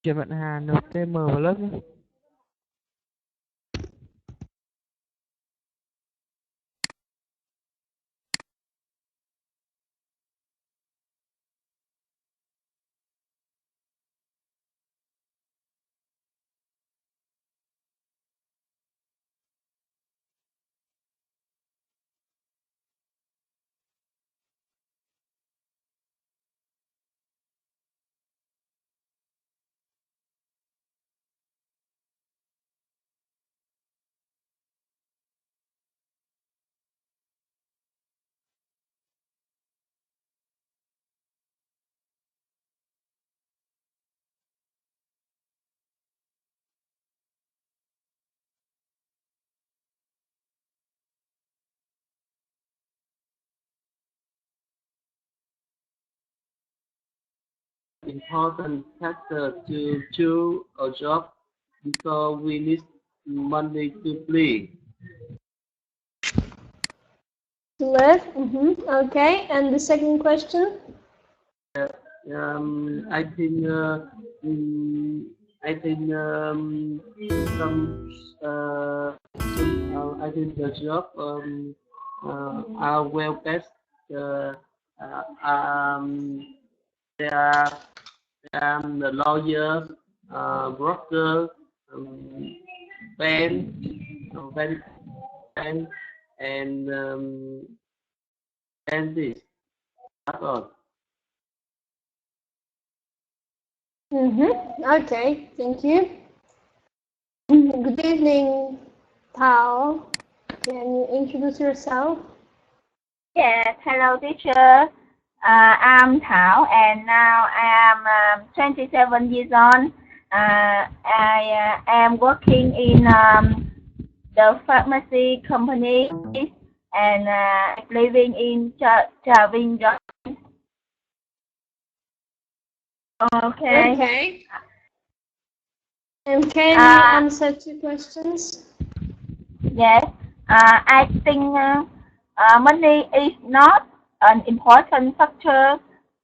Chào bạn Hà, nộp TM vào lớp nhé. Important factor to choose a job because we need money to play. Live. Okay. And the second question? I think I think I think the job are well best. Uh, they are the lawyer, broker, um, bank, bank, bank, and dentist. That's all. Okay. Thank you. Good evening, Thao. Can you introduce yourself? Yes, hello teacher. I'm Thảo and now I am 27 years old. I am working in the pharmacy company and living in Trà Vinh. Okay. Okay. And can you answer two questions? Yes. I think money is not an important factor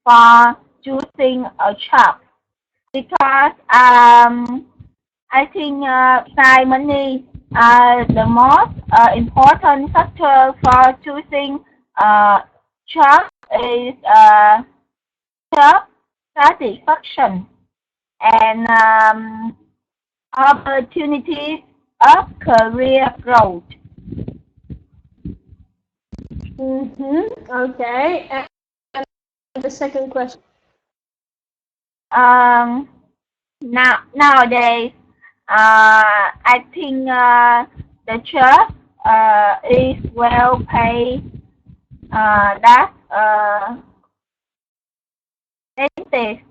for choosing a job because I think time money the most important factor for choosing a job is job satisfaction and opportunities of career growth. Okay. And the second question? Nowadays, I think the job is well paid. That dentist,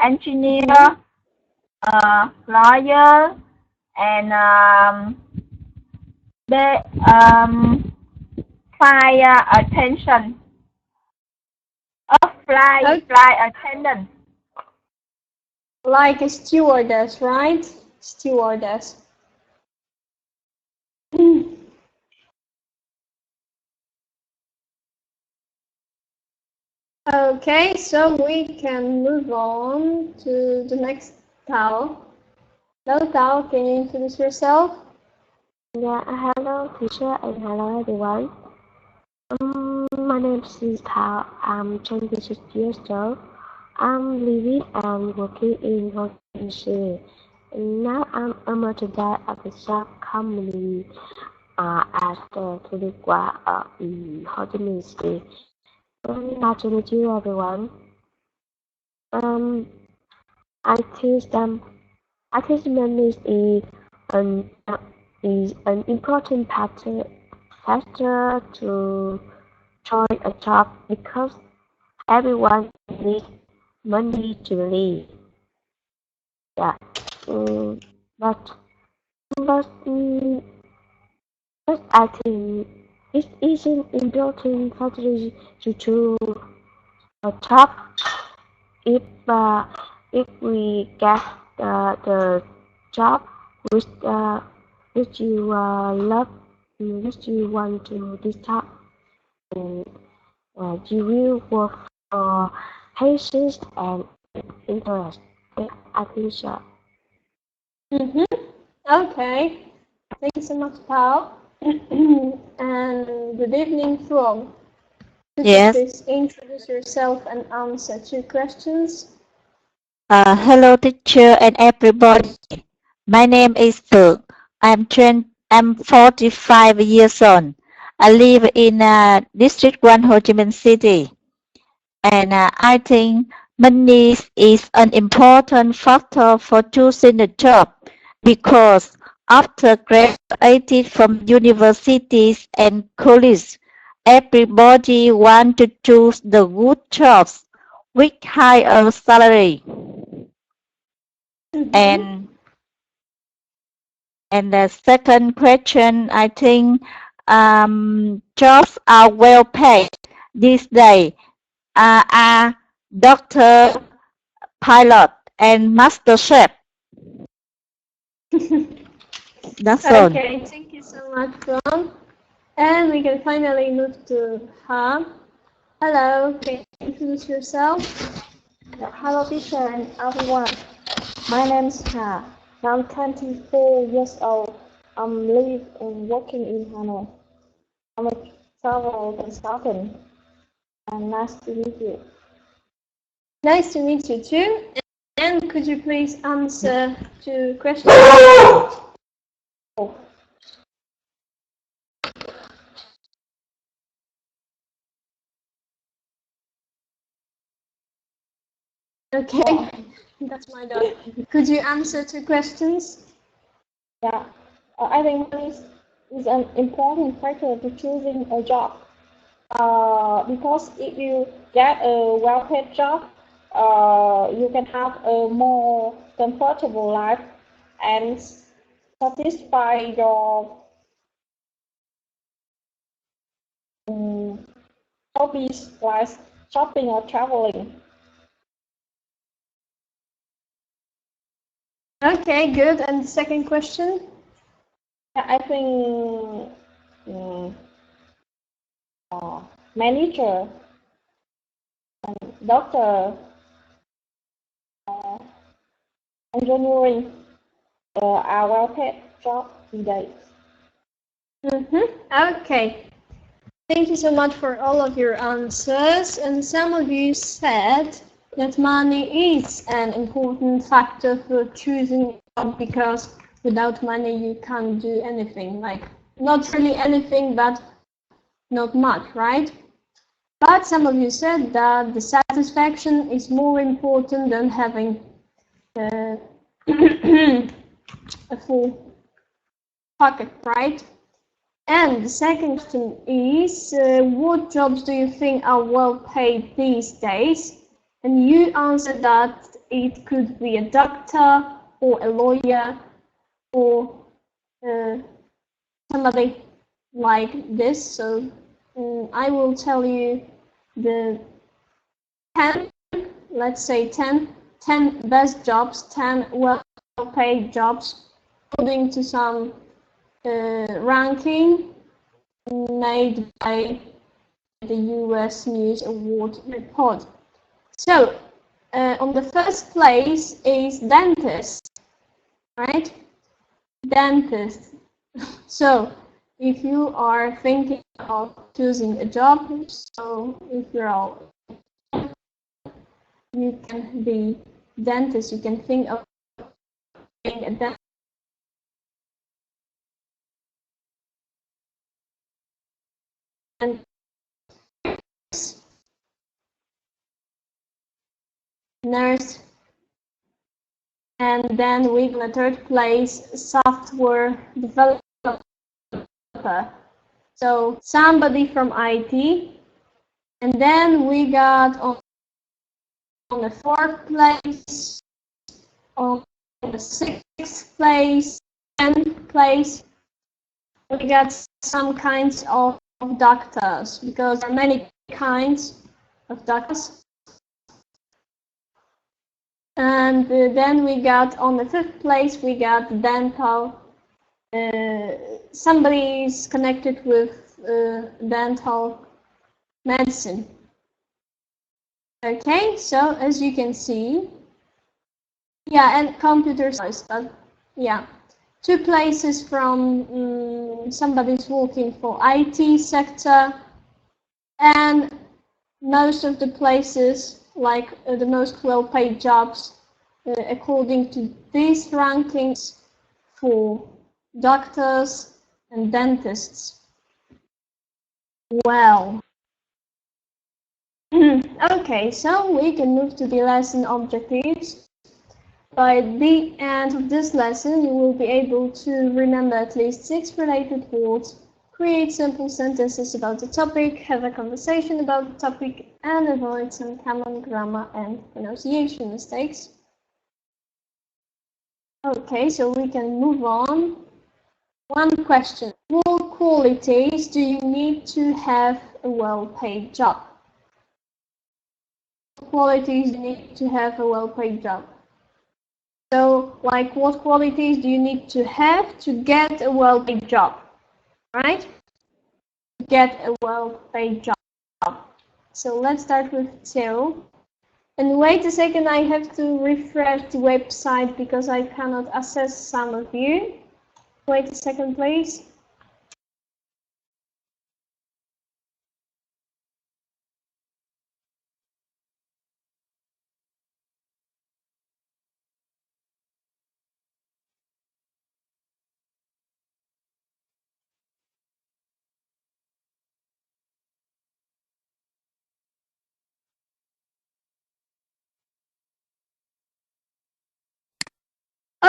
engineer, lawyer, and they fire attention. Flight attendant. Like a stewardess, right? Stewardess. Okay, so we can move on to the next Tao. Hello, Tao. Can you introduce yourself? Yeah, hello teacher and hello everyone. My name is Thao. I'm 26 years old. I'm living and working in Ho Chi Minh. Now I'm a merchandise at the shop company at the Tulipwa Ho Chi Minh City. Nice to meet you everyone. I think money an is an important factor to join a job because everyone needs money to live. Yeah. But but but I think it is an important factor to choose a job if if we get the job which which you love, which you want to start, and you will work for patience and interest in a teacher. Okay. Thank you so much, Paul. And good evening, From. Could you Yes. please introduce yourself and answer 2 questions? Hello, teacher and everybody. My name is Phượng. I'm 45 years old. I live in District 1, Ho Chi Minh City. And I think money is an important factor for choosing a job because after graduating from universities and colleges, everybody wants to choose the good jobs with higher salary. And the second question, I think jobs are well paid these days. Are doctor, pilot, and master chef. That's all. Okay, thank you so much, From. And we can finally move to Ha. Hello, can you introduce yourself? Hello, teacher and everyone. My name is Ha. I'm 24 years old. I'm live and working in Hanoi. I'm a travel consultant. And nice to meet you. Nice to meet you too. And could you please answer 2 questions? Okay, that's my dog. Could you answer 2 questions? Yeah, I think money is an important factor to choosing a job. Because if you get a well-paid job, you can have a more comfortable life and satisfy your hobbies like shopping or traveling. Okay, good. And the second question? I think manager, doctor, engineering are well-paid jobs these days. Okay. Thank you so much for all of your answers. And some of you said that money is an important factor for choosing a job because without money you can't do anything. Like, not really anything, but not much, right? But some of you said that the satisfaction is more important than having a full pocket, right? And the second question is, what jobs do you think are well paid these days? And you answered that it could be a doctor or a lawyer or somebody like this. So I will tell you the 10, let's say 10 best jobs, 10 well paid jobs according to some ranking made by the US News Award report. So, on the first place is dentist, right? Dentist. So, if you are thinking of choosing a job, so if you're all, you can be dentist. You can think of being a dentist. And nurse, and then we got the third place, software developer. So somebody from IT, and then we got on the 4th place, on the 6th place, 10th place, we got some kinds of doctors, because there are many kinds of doctors. And then we got on the 5th place, we got dental. Somebody is connected with dental medicine. Okay, so as you can see, yeah, and computer science, but yeah, 2 places from somebody's working for IT sector, and most of the places, like the most well-paid jobs, according to these rankings, for doctors and dentists. Well, okay, so we can move to the lesson objectives. By the end of this lesson, you will be able to remember at least 6 related words, create simple sentences about the topic, have a conversation about the topic, and avoid some common grammar and pronunciation mistakes. Okay, so we can move on. One question. What qualities do you need to have a well-paid job? What qualities do you need to have a well-paid job? So, like, what qualities do you need to have to get a well-paid job, right? Get a well-paid job. So let's start with Theo. And wait a second, I have to refresh the website because I cannot access some of you. Wait a second, please.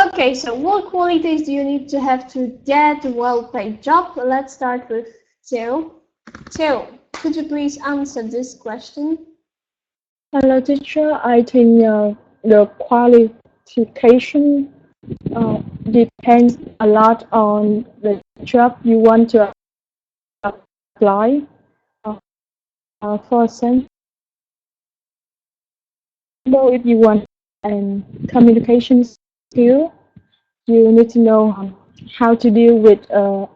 Okay, so what qualities do you need to have to get a well-paid job? Let's start with Theo. Theo, could you please answer this question? Hello, teacher. I think the qualification depends a lot on the job you want to apply. For example, if you want an communication skill, you need to know how to deal with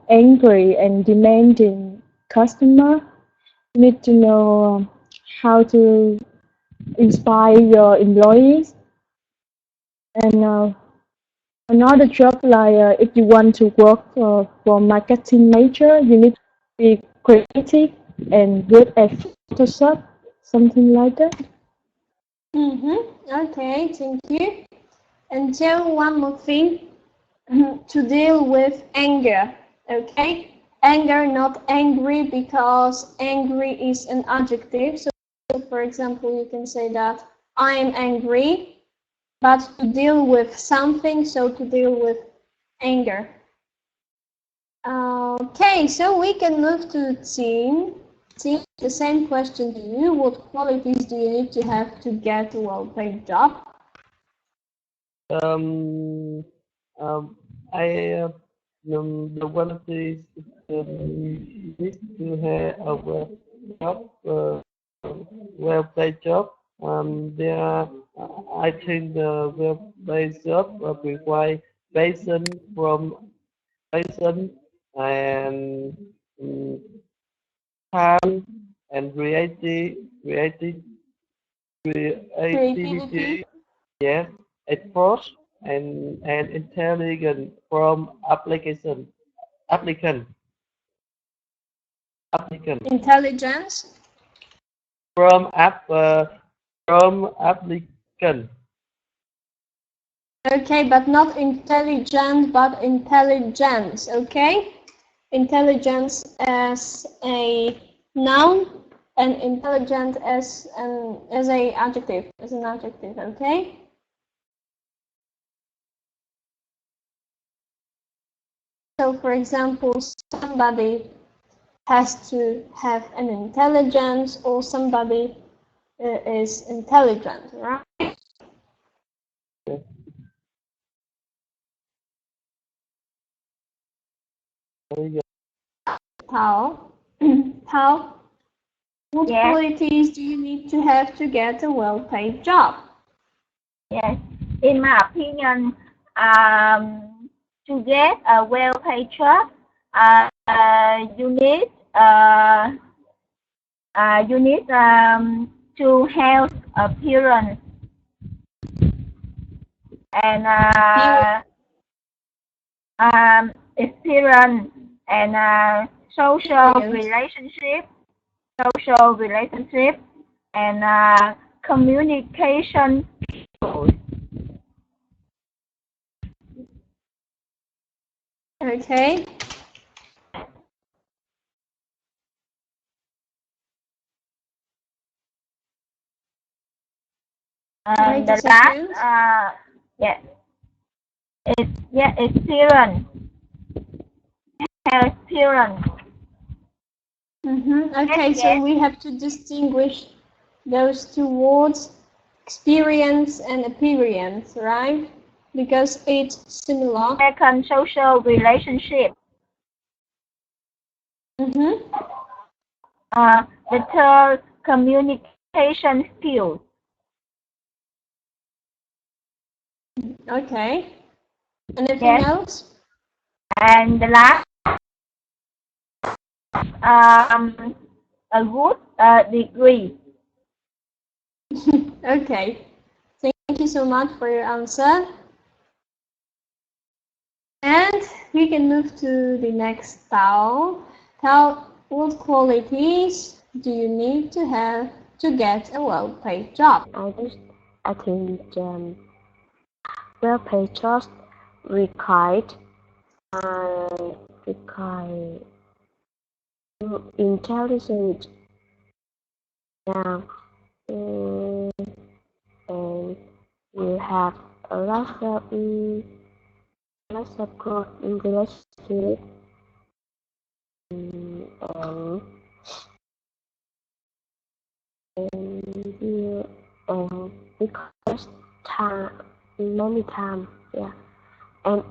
angry and demanding customer. You need to know how to inspire your employees. And another job, like if you want to work for marketing major, you need to be creative and good at Photoshop, something like that. Okay, thank you. And then one more thing, to deal with anger, okay? Anger, not angry, because angry is an adjective. So, for example, you can say that I am angry, but to deal with something, so to deal with anger. Okay, so we can move to Tim. Tim, the same question to you. What qualities do you need to have to get a well-paid job? The qualities need to have a well-paid job. I think the well-paid job requires patience and time and creativity. Yes, effort and intelligence from applicant. Intelligence. From applicant. Okay, but not intelligent, but intelligence, okay? Intelligence as a noun and intelligent as an adjective, okay? So, for example, somebody has to have an intelligence, or somebody is intelligent, right? Paul, what qualities do you need to have to get a well-paid job? Yes, in my opinion, to get a well-paid job, you need to health appearance and experience and social relationship and communication skills. Okay. The last, experience. Experience. Okay, so we have to distinguish those two words, experience and appearance, right? Because it's similar. Second, social relationship. The third, communication skills. Okay. Anything else? And the last, a good degree. Okay. Thank you so much for your answer. And we can move to the next style. What qualities do you need to have to get a well-paid job? I think well-paid jobs required intelligent and you have a lot of good relationship and because many times, and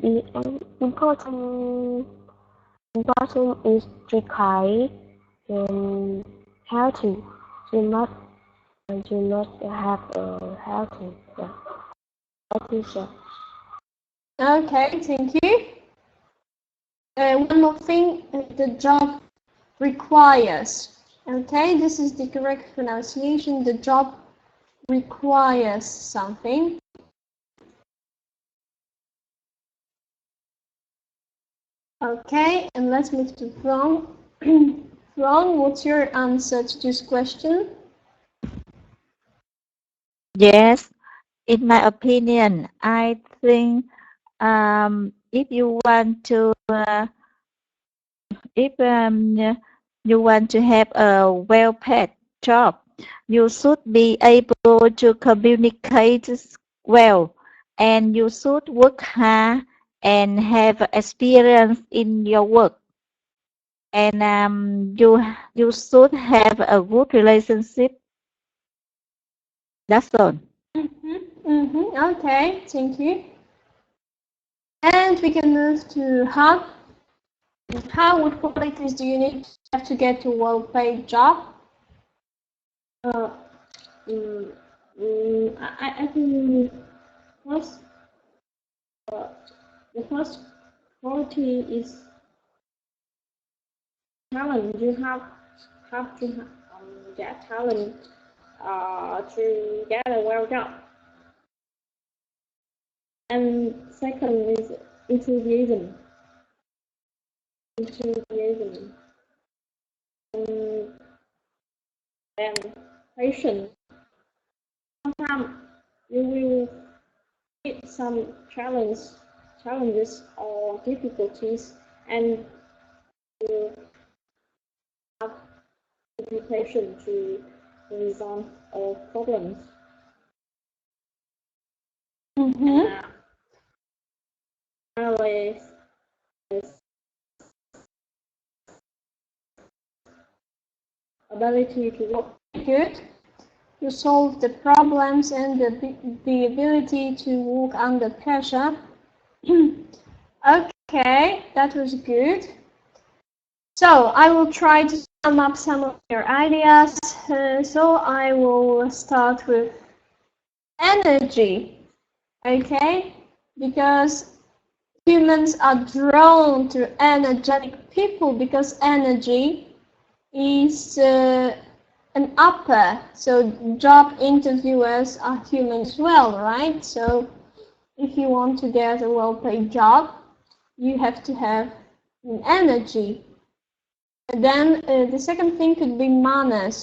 the important is required and healthy. You must have a healthy. That is it. Okay, thank you. One more thing, the job requires. Okay, this is the correct pronunciation. The job requires something. Okay, and let's move to Flong. Flong, what's your answer to this question? Yes, in my opinion, I think if you want to you want to have a well-paid job, you should be able to communicate well, and you should work hard and have experience in your work, and you should have a good relationship. That's all. Okay, thank you. And we can move to how. What qualities do you need to have to get a well-paid job? I think the first quality is talent. You have to get talent to get a well job. And second is enthusiasm. And patience. Sometimes you will meet some challenges or difficulties, and you have to be patient to resolve all problems. Always ability to work good. You solve the problems and the ability to work under pressure. Okay, that was good. So I will try to sum up some of your ideas. So I will start with energy. Okay, because humans are drawn to energetic people because energy is a an upper. So job interviewers are human as well, right? So if you want to get a well-paid job, you have to have an energy. And then the second thing could be manners,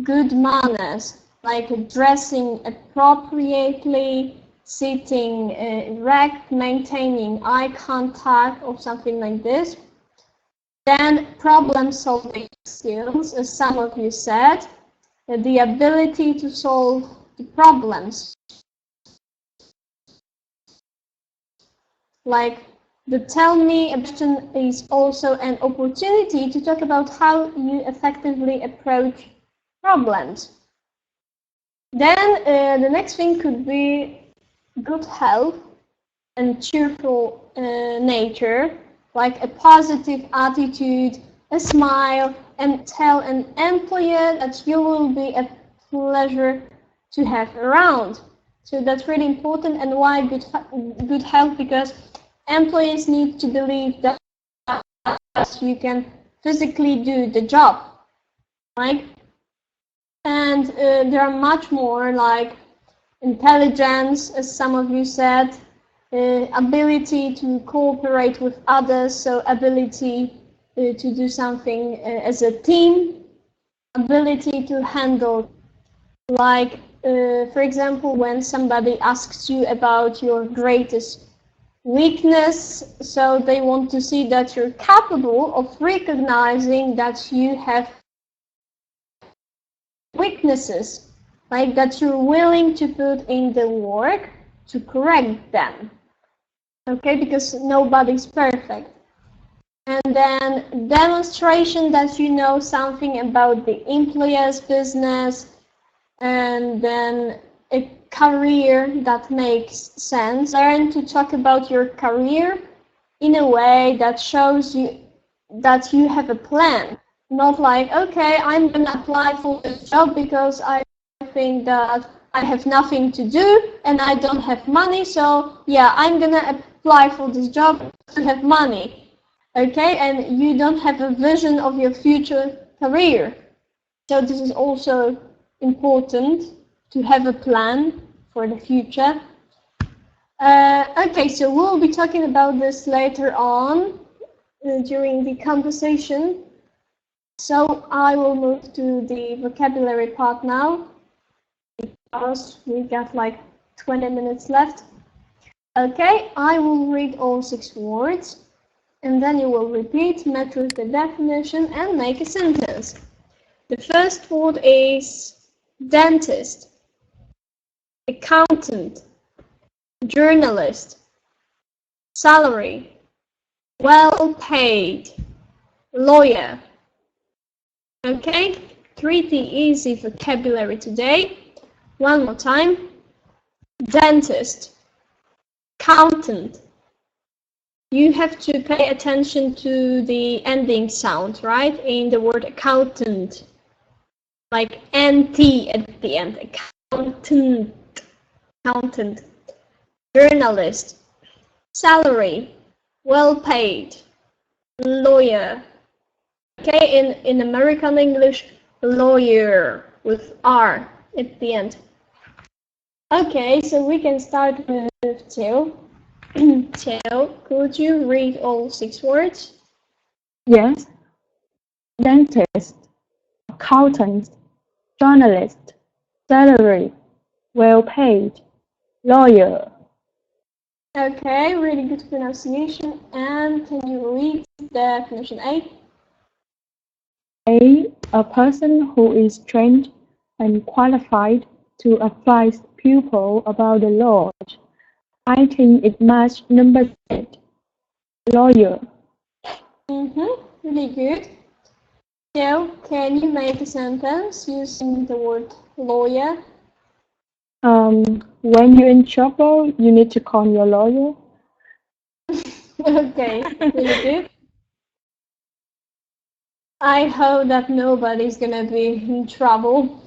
good manners, like dressing appropriately, sitting erect, maintaining eye contact or something like this. Then problem-solving skills, as some of you said, the ability to solve the problems. Like the tell me question is also an opportunity to talk about how you effectively approach problems. Then the next thing could be good health and cheerful nature, like a positive attitude, a smile, and tell an employer that you will be a pleasure to have around. So that's really important. And why good health? Because employees need to believe that you can physically do the job, right? And there are much more, like intelligence, as some of you said, ability to cooperate with others, so ability to do something as a team, ability to handle, like for example, when somebody asks you about your greatest weakness, so they want to see that you're capable of recognizing that you have weaknesses, like that you're willing to put in the work to correct them. Okay, because nobody's perfect. And then demonstration that you know something about the employer's business, and then a career that makes sense. Learn to talk about your career in a way that shows you that you have a plan. Not like, okay, I'm going to apply for this job because I think that I have nothing to do and I don't have money, so yeah, I'm going to apply for this job to have money. Okay, and you don't have a vision of your future career. So this is also important to have a plan for the future. Okay, so we'll be talking about this later on during the conversation. So I will move to the vocabulary part now, because we got like 20 minutes left. Okay, I will read all 6 words, and then you will repeat, match with the definition, and make a sentence. The first word is dentist, accountant, journalist, salary, well paid, lawyer. Okay, pretty easy vocabulary today. One more time. Dentist, accountant. You have to pay attention to the ending sound, right? In the word accountant, like NT at the end. Accountant, accountant. Journalist, salary, well paid, lawyer. Okay, in American English, lawyer with R at the end. Okay, so we can start with Theo. Theo, could you read all 6 words? Yes. Dentist, accountant, journalist, salary, well paid, lawyer. Okay, really good pronunciation. And can you read definition A? A person who is trained and qualified to advise pupil about the law. I think it matched number 8. Lawyer. Really good. So, can you make a sentence using the word lawyer? When you're in trouble, you need to call your lawyer. Okay, really good. I hope that nobody's gonna be in trouble.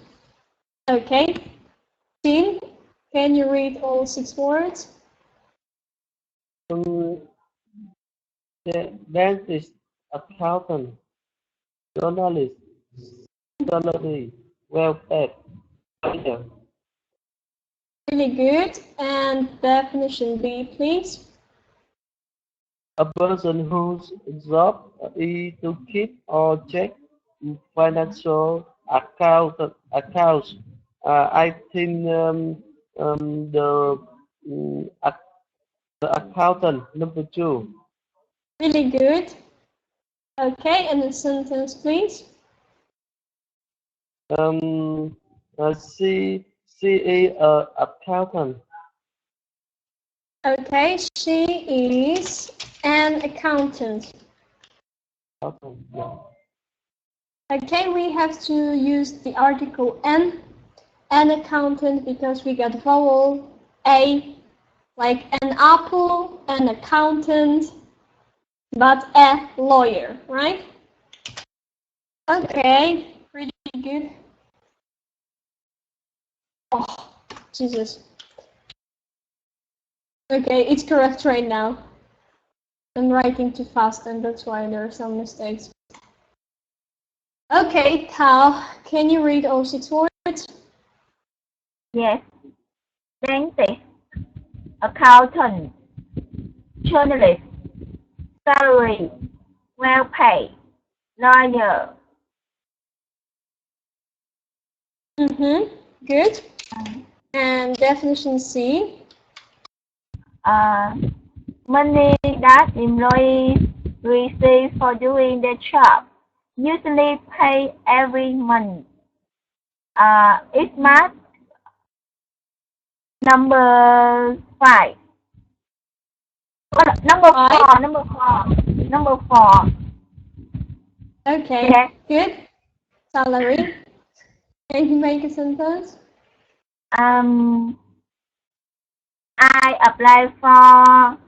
Okay. Jean, can you read all 6 words? Dentist, accountant, journalist, salary, well paid. Lawyer. Really good. And definition B, please. A person whose job is to keep or check financial accounts. I think the accountant number 2. Really good. Okay, and the sentence, please. She is a accountant. Okay, she is an accountant. Yeah. Okay, we have to use the article an accountant, because we got vowel a, like an apple, an accountant, but a lawyer, right? Okay, pretty good. Oh, Jesus. Okay, it's correct right now. I'm writing too fast, and that's why there are some mistakes. Okay, Tao, can you read all 6 words? Yes. Dentist, accountant, journalist, salary, well paid, lawyer. Good. And definition C? Money that employees receive for doing their job, usually paid every month. It's math. Number 5. Number 4. Okay, Yes. good. Salary. Can you make a sentence? I applied for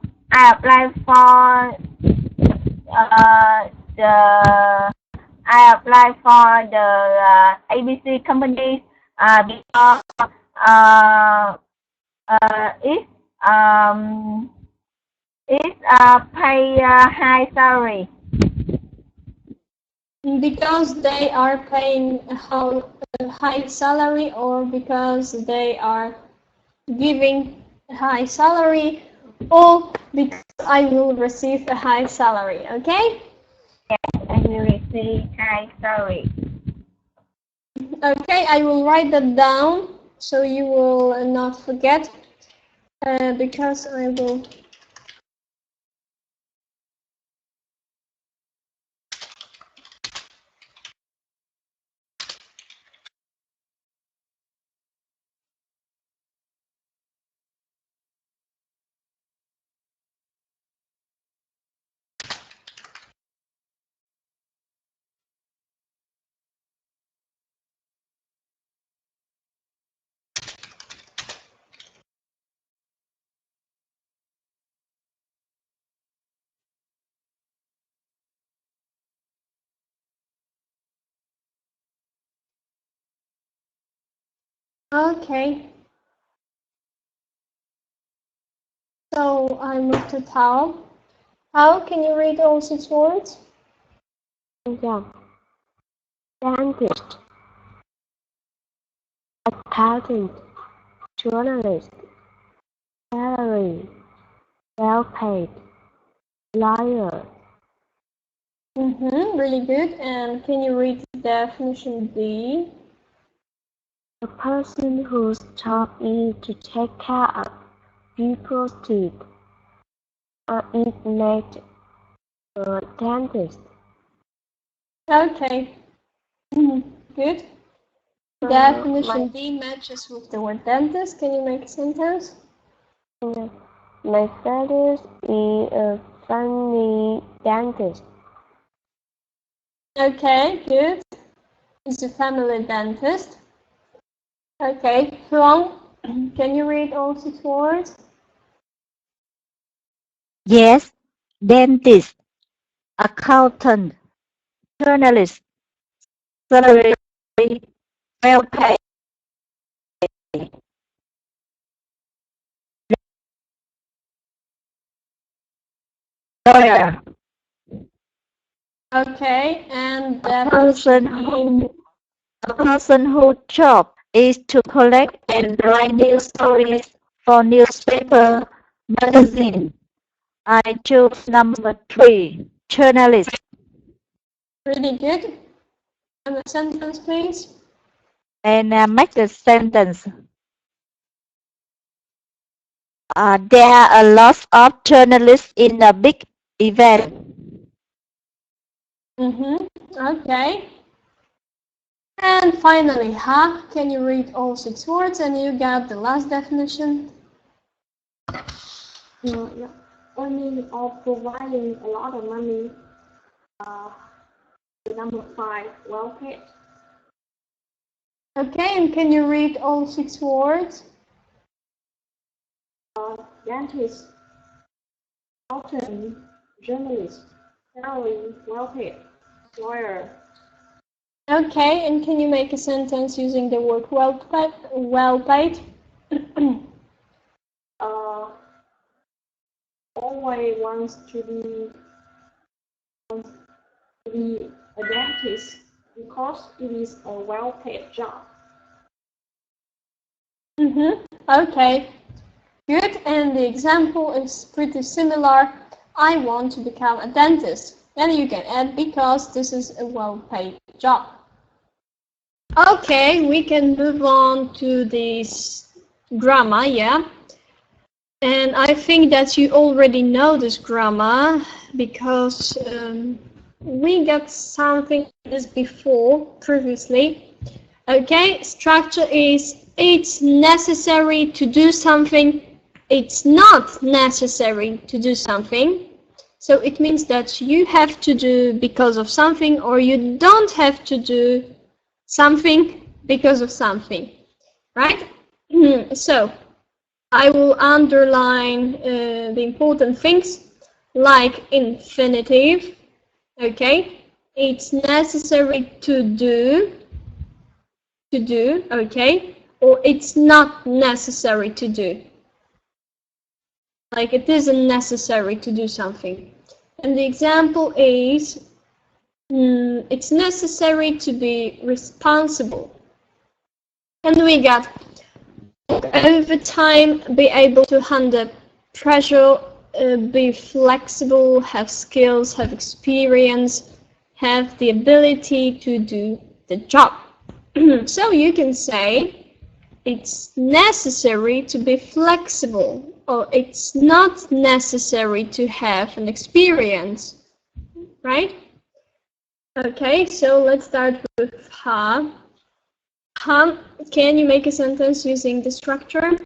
the ABC company because it's pay high salary. Because they are paying a high salary, or because they are giving a high salary, or because I will receive a high salary, okay? Yes, I will receive high salary. Okay, I will write that down so you will not forget, because I will. Okay. So I move to Tao. Tao, can you read all 6 words? Yeah. Dentist, accountant, journalist, salary, well paid, lawyer. Really good. And can you read the definition B? A person whose job is to take care of people's teeth. It makes a dentist. Okay. Good. Definition D matches with the word dentist. Can you make a sentence? My father is a family dentist. Okay, good. He's a family dentist. Okay, Huang, can you read all 6 words? Yes. Dentist, accountant, journalist, salary, well paid. Lawyer. Okay, and A person definition E. A person whose job is to collect and write news stories for newspaper, magazine. I choose number 3, journalist. Really good. And a sentence, please. And make the sentence. There are a lot of journalists in a big event. Okay. And finally, can you read all 6 words and you got the last definition? Yeah. Earning or providing a lot of money. Number 5, well paid. Okay, and can you read all 6 words? Dentist, accountant, journalist, salary, well paid, lawyer. Okay, and can you make a sentence using the word well paid? Well paid. Always wants to be a dentist because it is a well-paid job. Okay, good. And the example is pretty similar. I want to become a dentist. Then you can add because this is a well-paid job. Okay, we can move on to this grammar, yeah. And I think that you already know this grammar because we got something like this before, previously. Okay, structure is it's necessary to do something, it's not necessary to do something. So it means that you have to do because of something or you don't have to do something because of something, right? So I will underline the important things like infinitive, okay? It's necessary to do, okay? Or it's not necessary to do. Like it isn't necessary to do something. And the example is, it's necessary to be responsible. And we got over time, be able to handle pressure, be flexible, have skills, have experience, have the ability to do the job. So you can say it's necessary to be flexible, or it's not necessary to have an experience, right? Okay, so let's start with Ha. Ha, can you make a sentence using the structure?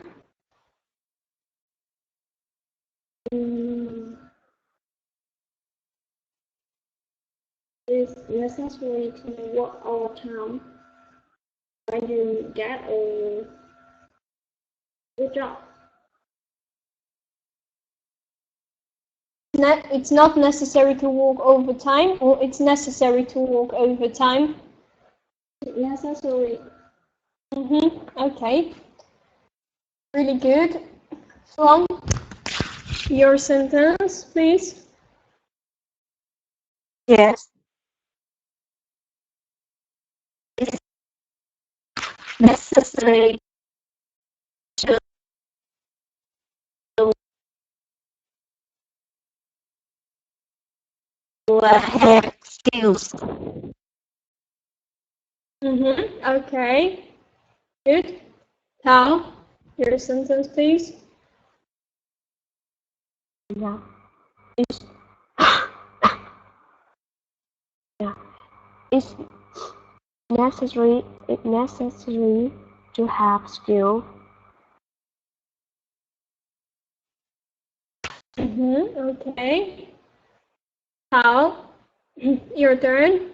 It's necessary to work overtime when you get a good job. It's not necessary to work overtime, or it's necessary to work overtime? Necessary. Okay. Really good. From your sentence, please. Yes. It's necessary to have skills. Okay. Good. Tao, your sentence, please. Yeah. It's necessary to have skill. Okay. Tao, your turn.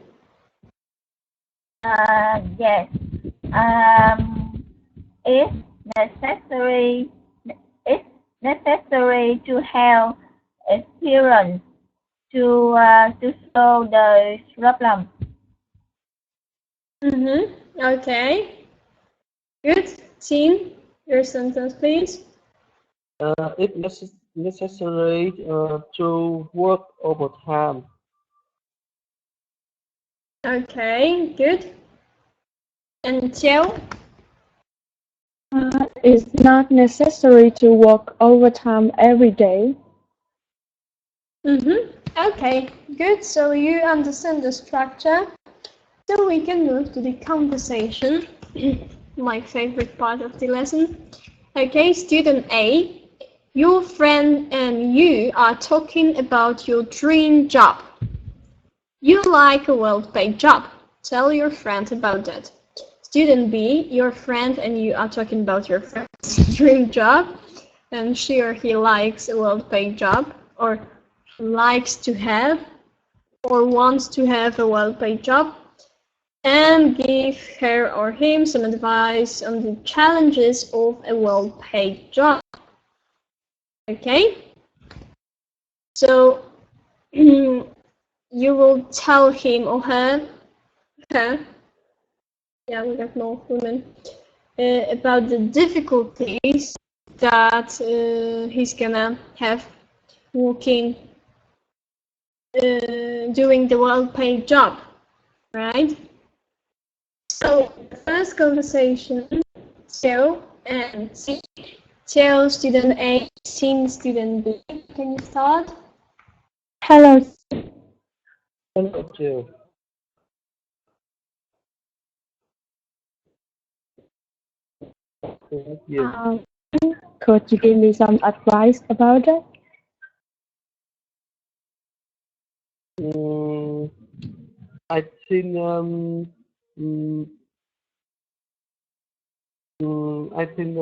Yes. It's necessary. It's necessary to have experience to solve the problem. Okay. Good. Tim, your sentence, please. It's necessary to work overtime. Okay. Good. And Jiao? It's not necessary to work overtime every day. Okay, good. So you understand the structure. So we can move to the conversation, my favorite part of the lesson. Okay, student A, your friend and you are talking about your dream job. You like a well-paid job. Tell your friend about that. Student B, your friend and you are talking about your friend's dream job, and she or he likes a well-paid job, or likes to have, or wants to have a well-paid job, and give her or him some advice on the challenges of a well-paid job. Okay? So you will tell him or her, yeah, we got more women, about the difficulties that he's gonna have working, doing the well-paid job, right? So the first conversation, Jiao and C. Jiao, student A, Xin, student B. Can you start? Hello. Hello, Jiao. Could you give me some advice about it? I think I think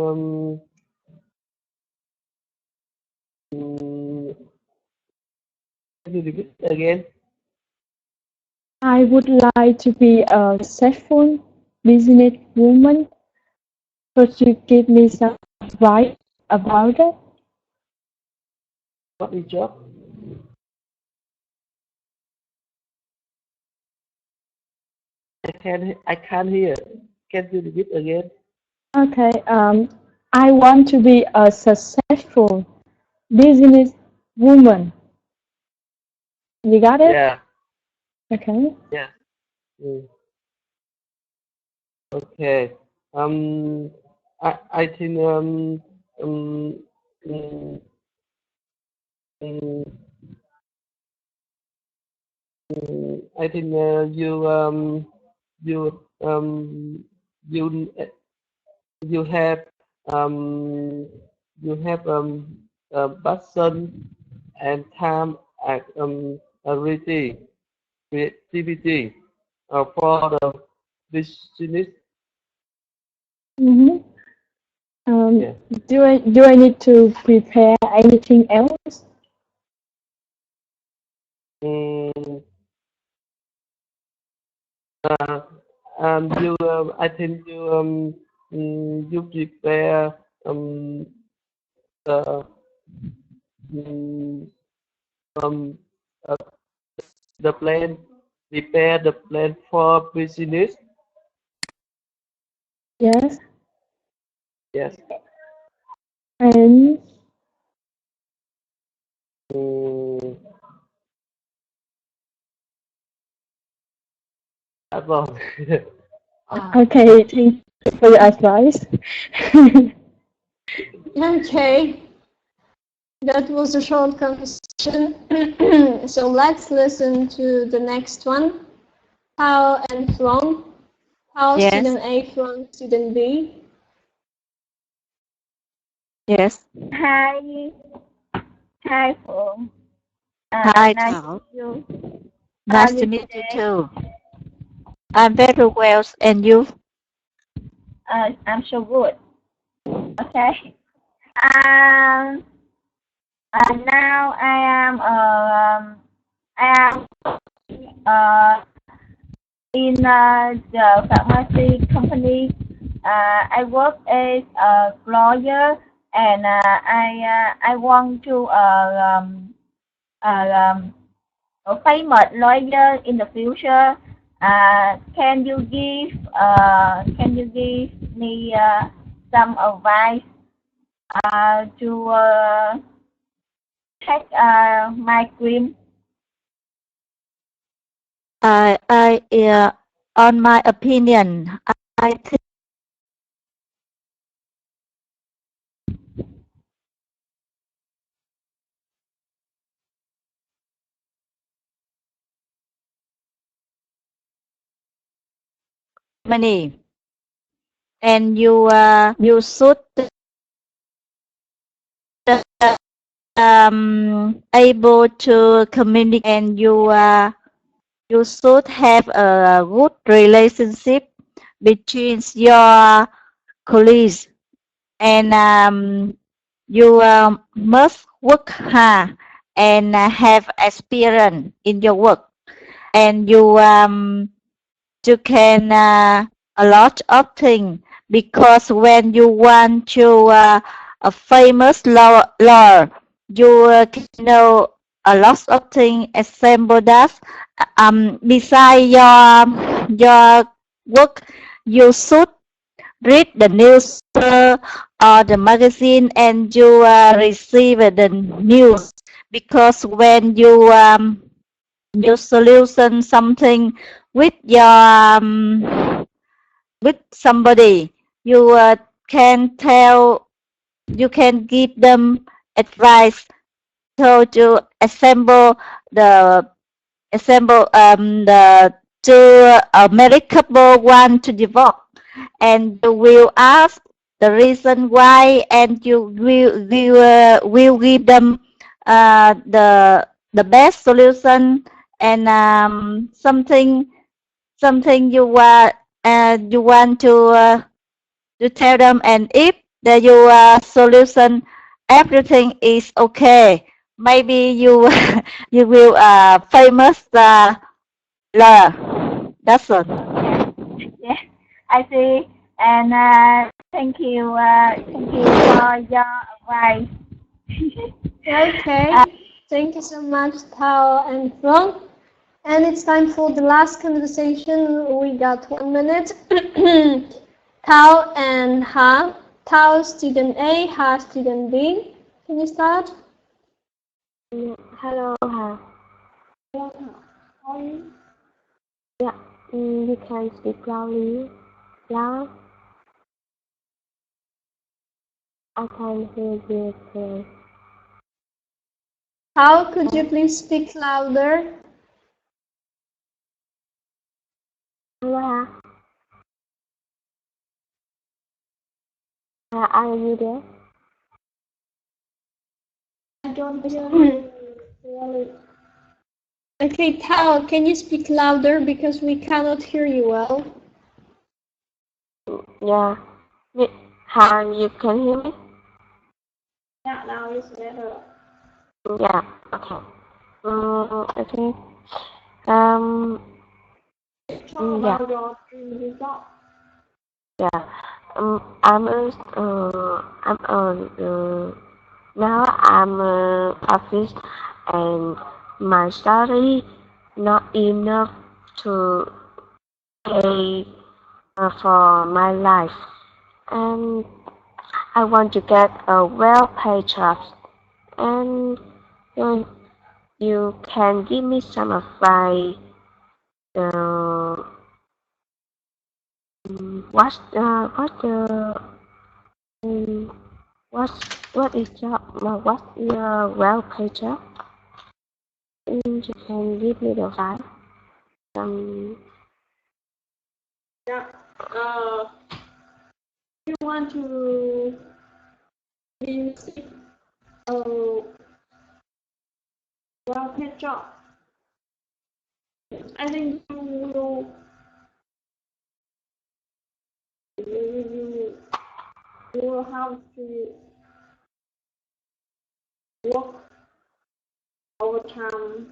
can you repeat again? I would like to be a successful business woman. Could you give me some advice about it? What is job? I can't hear. Can you repeat again? Okay. I want to be a successful business woman. You got it? Yeah. Okay. Yeah. Okay. I think I think you have passion and time at creativity for the business. Mm-hmm. Yeah. Do I need to prepare anything else? I think you prepare the uh, the plan, prepare the plan for business. Yes. Yes. And That's all. okay, thank you for your advice. Okay, that was a short conversation. So let's listen to the next one. Pao and Flong. Pao, Yes. student A, Flong, student B. Yes. Hi. Hi, Phượng. Hi, Nice Thảo. to meet you. Nice to meet you too. I'm very well, and you? I'm so good. Okay. Now I am in the pharmacy company. I work as a lawyer, and I want to a famous lawyer in the future. Can you give me some advice to take my dream? On my opinion, I think money, and you should able to communicate, and you should have a good relationship between your colleagues, and you must work hard and have experience in your work, and you can a lot of things, because when you want to a famous lawyer, you can know a lot of things. Example that beside your work, you should read the newspaper or the magazine, and you receive the news, because when you solution something with your with somebody, you can tell, you can give them advice, so to assemble the the two married couple want to divorce, and you will ask the reason why, and you will give them the best solution, and something you want to tell them, and if the your solution everything is okay, maybe you you will famous lawyer. That's all. Yeah, I see. And thank you for your advice. Okay, thank you so much, Tao and Phương. And it's time for the last conversation. We got 1 minute. Tao and Ha. Tao, student A, Ha, student B. Can you start? Hello, Ha. Hello, how are you? Yeah, you can speak loudly. Loud. I can hear you clearly. How could you please speak louder? Hello, Ha. Are you there? I don't hear you really. Okay, Tao, can you speak louder because we cannot hear you well? Yeah. Ha, you can hear me? Yeah, now it's better. Yeah. Okay. Okay. Um. Talk Yeah. about your dream result. Yeah. Now I'm office, and my salary not enough to pay for my life, and I want to get a well-paid job, and you can give me some advice. Uh, um, what is job? What's your well-paid job? You can give me the advice. Yeah. You want to receive a well-paid job. I think you will have to work overtime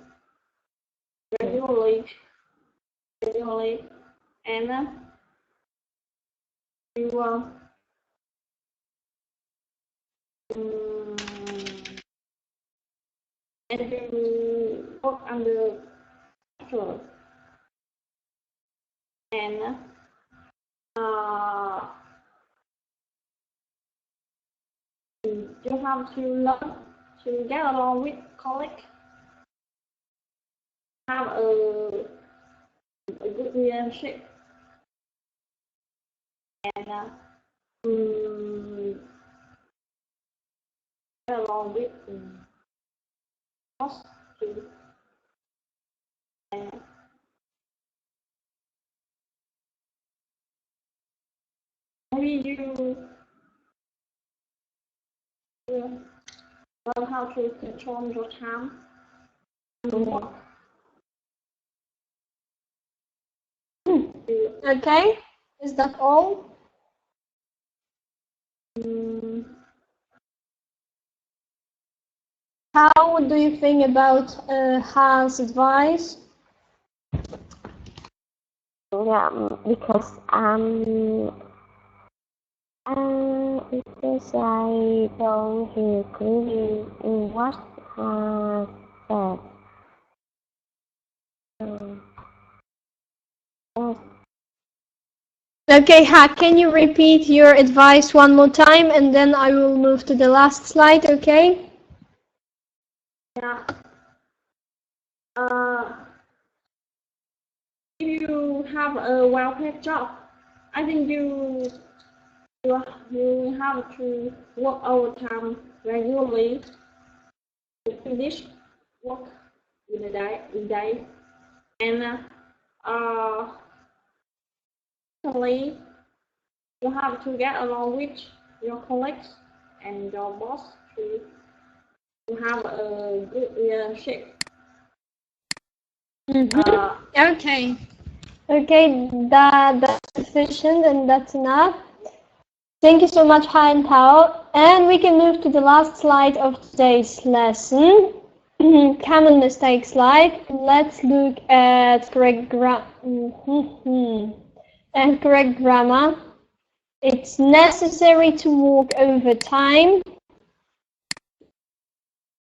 regularly, and you um, and you work under pressure, and you have to learn to get along with colleagues, have a good relationship and along with boss too. Maybe you learn how to control your time. Okay, is that all? How do you think about Han's advice? Yeah, because because I don't hear clearly what said. Okay, Ha, can you repeat your advice one more time and then I will move to the last slide, okay? Yeah. If you have a well-paid job, I think you have to work overtime regularly to finish work in a day. And secondly, you have to get along with your colleagues and your boss to have a good relationship. Okay. Okay, that's sufficient and that's enough. Thank you so much, Ha and Tao. And we can move to the last slide of today's lesson. Common mistake slide. Let's look at correct grammar. It's necessary to work overtime.